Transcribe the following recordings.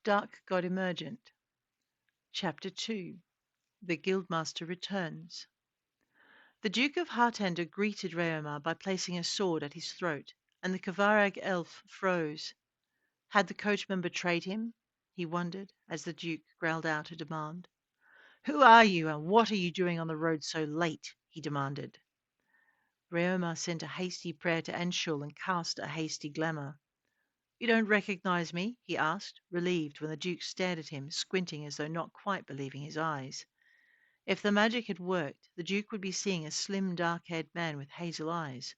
Dark God Emergent. Chapter 2. The Guildmaster returns. The Duke of Hartander greeted Reomar by placing a sword at his throat, and the Kavarag elf froze. Had the coachman betrayed him? He wondered, as the Duke growled out a demand. "Who are you, and what are you doing on the road so late?" he demanded. Reomar sent a hasty prayer to Anshul and cast a hasty glamour. "You don't recognize me?" he asked, relieved when the Duke stared at him, squinting as though not quite believing his eyes. If the magic had worked, the Duke would be seeing a slim, dark-haired man with hazel eyes,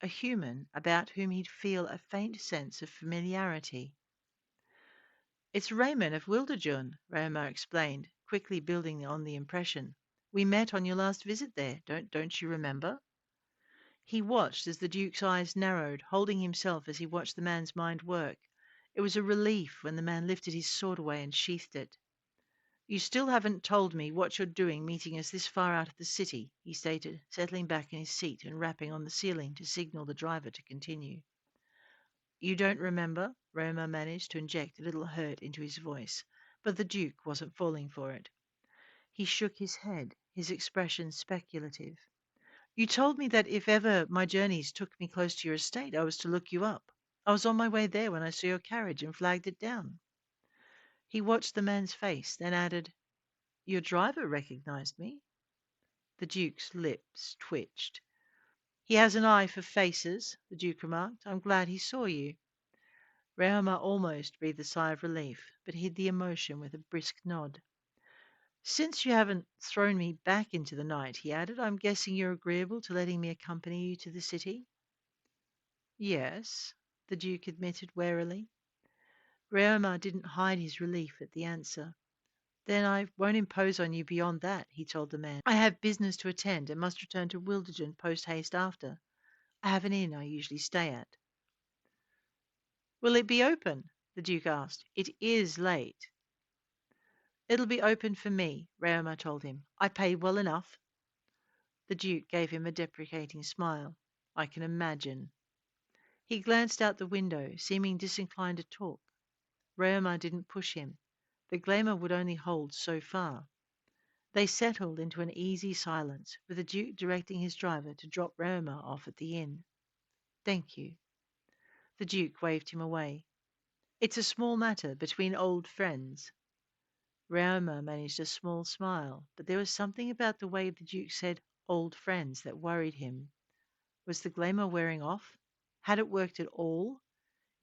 a human about whom he'd feel a faint sense of familiarity. "It's Raymond of Wilderjohn," Reomar explained, quickly building on the impression. "We met on your last visit there. Don't you remember?" He watched as the Duke's eyes narrowed, holding himself as he watched the man's mind work. It was a relief when the man lifted his sword away and sheathed it. "You still haven't told me what you're doing meeting us this far out of the city," he stated, settling back in his seat and rapping on the ceiling to signal the driver to continue. "You don't remember?" Roma managed to inject a little hurt into his voice, but the Duke wasn't falling for it. He shook his head, his expression speculative. "You told me that if ever my journeys took me close to your estate, I was to look you up. I was on my way there when I saw your carriage and flagged it down." He watched the man's face, then added, "Your driver recognized me." The Duke's lips twitched. "He has an eye for faces," the Duke remarked. "I'm glad he saw you." Rehomer almost breathed a sigh of relief, but hid the emotion with a brisk nod. "Since you haven't thrown me back into the night," he added, "I'm guessing you're agreeable to letting me accompany you to the city?" "Yes," the Duke admitted warily. Rehomer didn't hide his relief at the answer. "Then I won't impose on you beyond that," he told the man. "I have business to attend and must return to Wilderton post-haste after. I have an inn I usually stay at." "Will it be open?" the Duke asked. "It is late." "It'll be open for me," Rehomer told him. "I pay well enough." The Duke gave him a deprecating smile. "I can imagine." He glanced out the window, seeming disinclined to talk. Rehomer didn't push him. The glamour would only hold so far. They settled into an easy silence, with the Duke directing his driver to drop Rehomer off at the inn. "Thank you." The Duke waved him away. "It's a small matter between old friends." Rehomer managed a small smile, but there was something about the way the Duke said "old friends" that worried him. Was the glamour wearing off? Had it worked at all?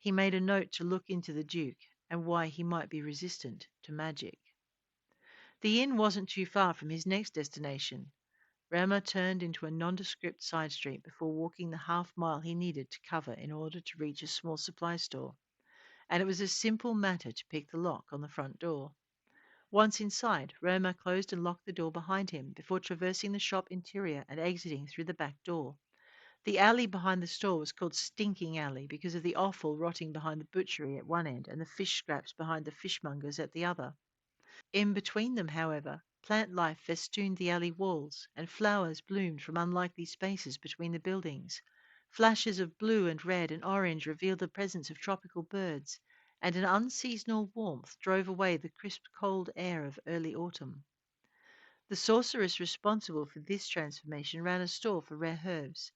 He made a note to look into the Duke and why he might be resistant to magic. The inn wasn't too far from his next destination. Rehomer turned into a nondescript side street before walking the half-mile he needed to cover in order to reach a small supply store, and it was a simple matter to pick the lock on the front door. Once inside, Rehomer closed and locked the door behind him before traversing the shop interior and exiting through the back door. The alley behind the store was called Stinking Alley because of the offal rotting behind the butchery at one end and the fish scraps behind the fishmongers at the other. In between them, however, plant life festooned the alley walls, and flowers bloomed from unlikely spaces between the buildings. Flashes of blue and red and orange revealed the presence of tropical birds, and an unseasonal warmth drove away the crisp cold air of early autumn. The sorceress responsible for this transformation ran a store for rare herbs.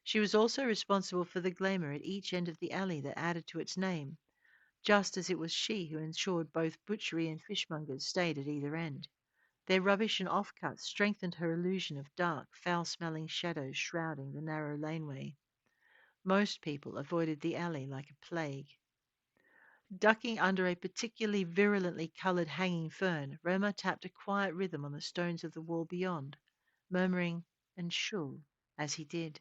She was also responsible for the glamour at each end of the alley that added to its name, just as it was she who ensured both butchery and fishmongers stayed at either end. Their rubbish and offcuts strengthened her illusion of dark, foul-smelling shadows shrouding the narrow laneway. Most people avoided the alley like a plague. Ducking under a particularly virulently coloured hanging fern, Roma tapped a quiet rhythm on the stones of the wall beyond, murmuring "Anshul" as he did.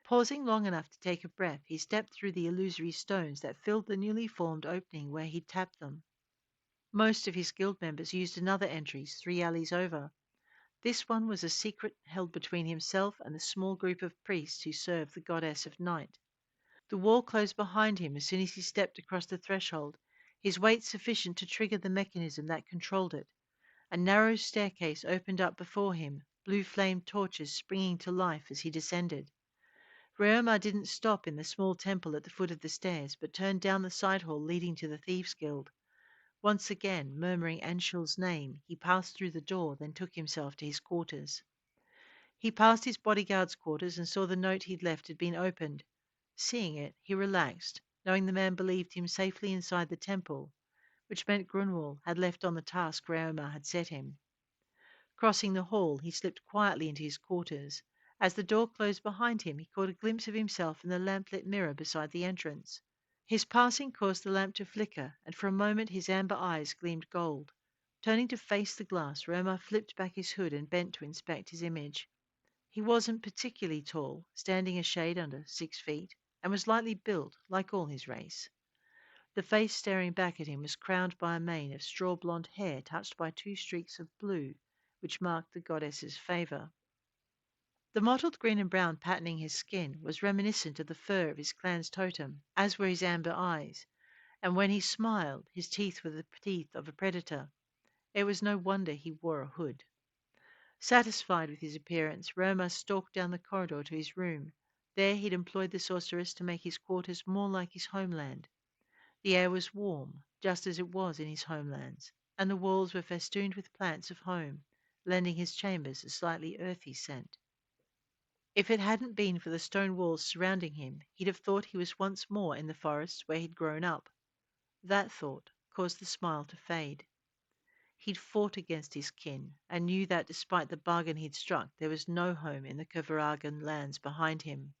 Pausing long enough to take a breath, he stepped through the illusory stones that filled the newly formed opening where he'd tapped them. Most of his guild members used another entrance 3 alleys over. This one was a secret held between himself and the small group of priests who served the goddess of night. The wall closed behind him as soon as he stepped across the threshold, his weight sufficient to trigger the mechanism that controlled it. A narrow staircase opened up before him, blue flamed torches springing to life as he descended. Reoma didn't stop in the small temple at the foot of the stairs, but turned down the side hall leading to the Thieves' Guild. Once again, murmuring Anshul's name, he passed through the door, then took himself to his quarters. He passed his bodyguard's quarters and saw the note he'd left had been opened. Seeing it, he relaxed, knowing the man believed him safely inside the temple, which meant Grunwald had left on the task Raoma had set him. Crossing the hall, he slipped quietly into his quarters. As the door closed behind him, he caught a glimpse of himself in the lamplit mirror beside the entrance. His passing caused the lamp to flicker, and for a moment his amber eyes gleamed gold. Turning to face the glass, Raoma flipped back his hood and bent to inspect his image. He wasn't particularly tall, standing a shade under 6 feet, and was lightly built, like all his race. The face staring back at him was crowned by a mane of straw blonde hair touched by 2 streaks of blue, which marked the goddess's favour. The mottled green and brown patterning his skin was reminiscent of the fur of his clan's totem, as were his amber eyes, and when he smiled, his teeth were the teeth of a predator. It was no wonder he wore a hood. Satisfied with his appearance, Roma stalked down the corridor to his room. There he'd employed the sorceress to make his quarters more like his homeland. The air was warm, just as it was in his homelands, and the walls were festooned with plants of home, lending his chambers a slightly earthy scent. If it hadn't been for the stone walls surrounding him, he'd have thought he was once more in the forest where he'd grown up. That thought caused the smile to fade. He'd fought against his kin, and knew that despite the bargain he'd struck, there was no home in the Kuvaragan lands behind him.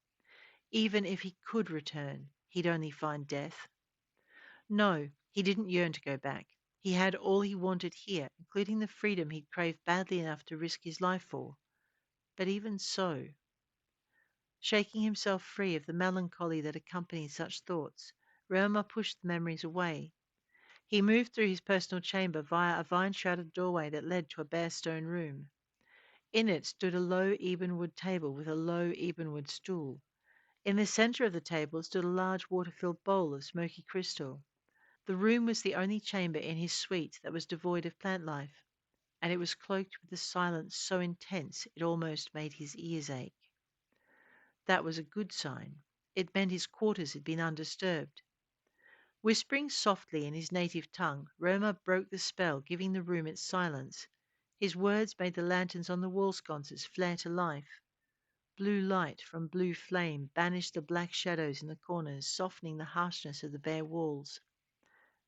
Even if he could return, he'd only find death. No, he didn't yearn to go back. He had all he wanted here, including the freedom he'd craved badly enough to risk his life for. But even so, shaking himself free of the melancholy that accompanied such thoughts, Roma pushed the memories away. He moved through his personal chamber via a vine-shrouded doorway that led to a bare stone room. In it stood a low ebonwood table with a low ebonwood stool. In the centre of the table stood a large water-filled bowl of smoky crystal. The room was the only chamber in his suite that was devoid of plant life, and it was cloaked with a silence so intense it almost made his ears ache. That was a good sign. It meant his quarters had been undisturbed. Whispering softly in his native tongue, Roma broke the spell, giving the room its silence. His words made the lanterns on the wall sconces flare to life. Blue light from blue flame banished the black shadows in the corners, softening the harshness of the bare walls.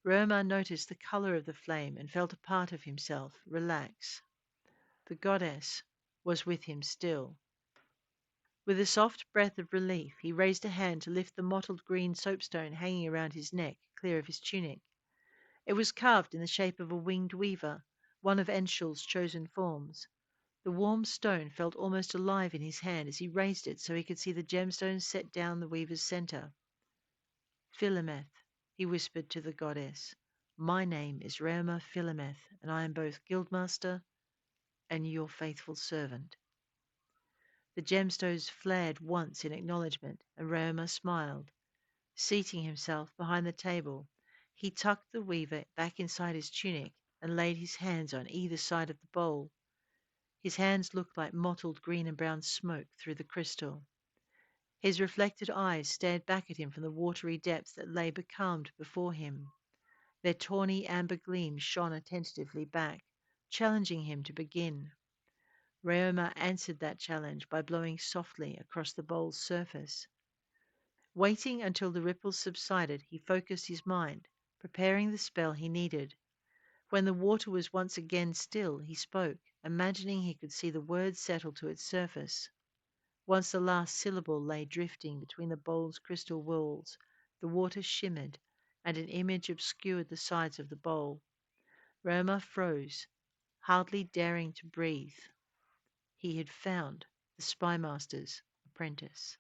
Roma noticed the colour of the flame and felt a part of himself relax. The goddess was with him still. With a soft breath of relief, he raised a hand to lift the mottled green soapstone hanging around his neck clear of his tunic. It was carved in the shape of a winged weaver, one of Enshul's chosen forms. The warm stone felt almost alive in his hand as he raised it so he could see the gemstones set down the weaver's centre. Philemeth, he whispered to the goddess. My name is Rama Philemeth, and I am both Guildmaster and your faithful servant. The gemstones flared once in acknowledgement, and Rama smiled. Seating himself behind the table, he tucked the weaver back inside his tunic and laid his hands on either side of the bowl. His hands looked like mottled green and brown smoke through the crystal. His reflected eyes stared back at him from the watery depths that lay becalmed before him. Their tawny amber gleams shone attentively back, challenging him to begin. Raoma answered that challenge by blowing softly across the bowl's surface. Waiting until the ripples subsided, he focused his mind, preparing the spell he needed. When the water was once again still, he spoke, imagining he could see the words settle to its surface. Once the last syllable lay drifting between the bowl's crystal walls, the water shimmered, and an image obscured the sides of the bowl. Roma froze, hardly daring to breathe. He had found the spymaster's apprentice.